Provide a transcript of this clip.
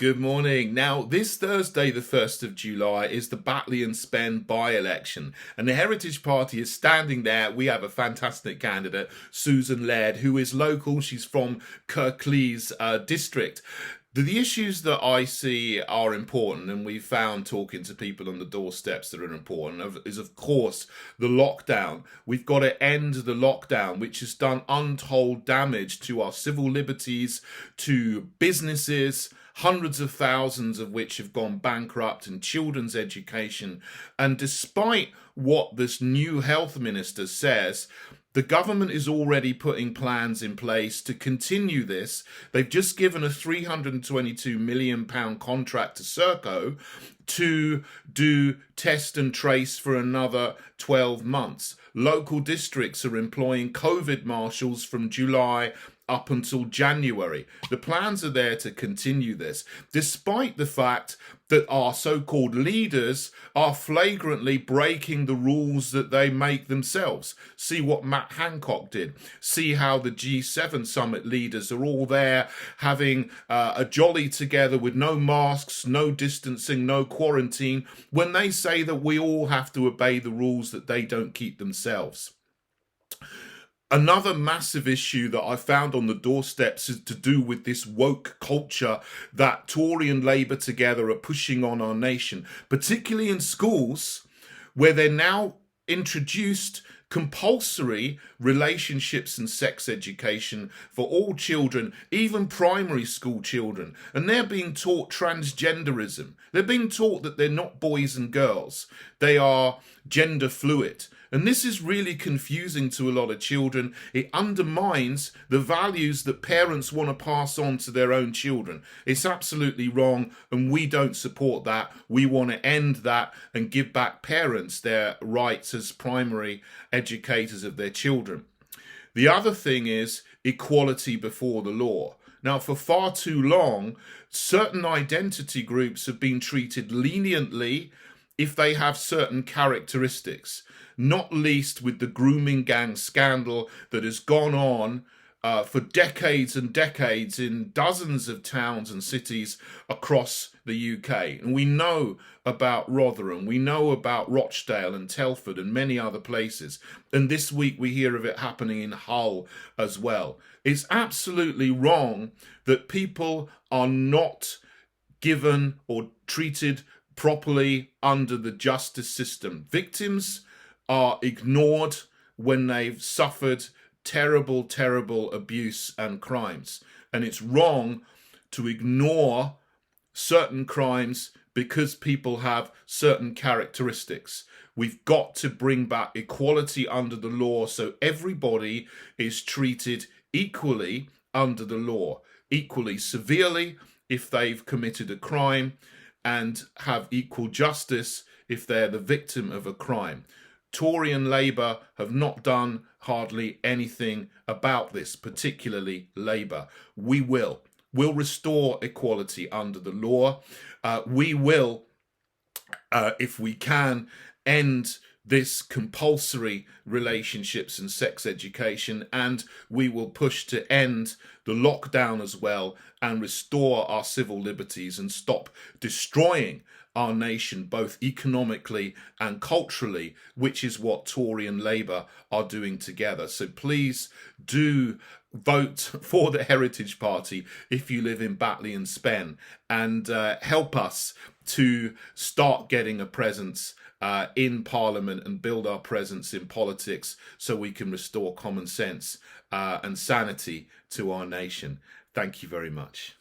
Good morning. Now, this Thursday, the 1st of July, is the Batley and Spen by-election. And the Heritage Party is standing there. We have a fantastic candidate, Susan Laird, who is local. She's from Kirklees district. The issues that I see are important, and we've found talking to people on the doorsteps that are important, is of course the lockdown. We've got to end the lockdown, which has done untold damage to our civil liberties, to businesses, hundreds of thousands of which have gone bankrupt, and children's education. And despite what this new health minister says, the government is already putting plans in place to continue this. They've just given a £322 million contract to Serco to do test and trace for another 12 months. Local districts are employing COVID marshals from July up until January. The plans are there to continue this, despite the fact that our so-called leaders are flagrantly breaking the rules that they make themselves. See what Matt Hancock did. See how the G7 summit leaders are all there having a jolly together with no masks, no distancing, no quarantine, when they say that we all have to obey the rules that they don't keep themselves. Another massive issue that I found on the doorsteps is to do with this woke culture that Tory and Labour together are pushing on our nation, particularly in schools, where they're now introduced compulsory relationships and sex education for all children, even primary school children. And they're being taught transgenderism. They're being taught that they're not boys and girls. They are gender fluid. And this is really confusing to a lot of children. It undermines the values that parents want to pass on to their own children. It's absolutely wrong, and we don't support that. We want to end that and give back parents their rights as primary educators of their children. The other thing is equality before the law. Now, for far too long, certain identity groups have been treated leniently if they have certain characteristics, not least with the grooming gang scandal that has gone on for decades and decades in dozens of towns and cities across the UK. And we know about Rotherham, we know about Rochdale and Telford and many other places. And this week we hear of it happening in Hull as well. It's absolutely wrong that people are not given or treated properly under the justice system. Victims are ignored when they've suffered terrible, terrible abuse and crimes. And it's wrong to ignore certain crimes because people have certain characteristics. We've got to bring back equality under the law so everybody is treated equally under the law, equally severely if they've committed a crime, and have equal justice if they're the victim of a crime. Tory and Labour have not done hardly anything about this, particularly Labour. We will. We'll restore equality under the law. We will, if we can, end this compulsory relationships and sex education, and we will push to end the lockdown as well and restore our civil liberties and stop destroying our nation both economically and culturally, which is what Tory and Labour are doing together. So please do vote for the Heritage Party if you live in Batley and Spen, and help us to start getting a presence in Parliament and build our presence in politics so we can restore common sense and sanity to our nation. Thank you very much.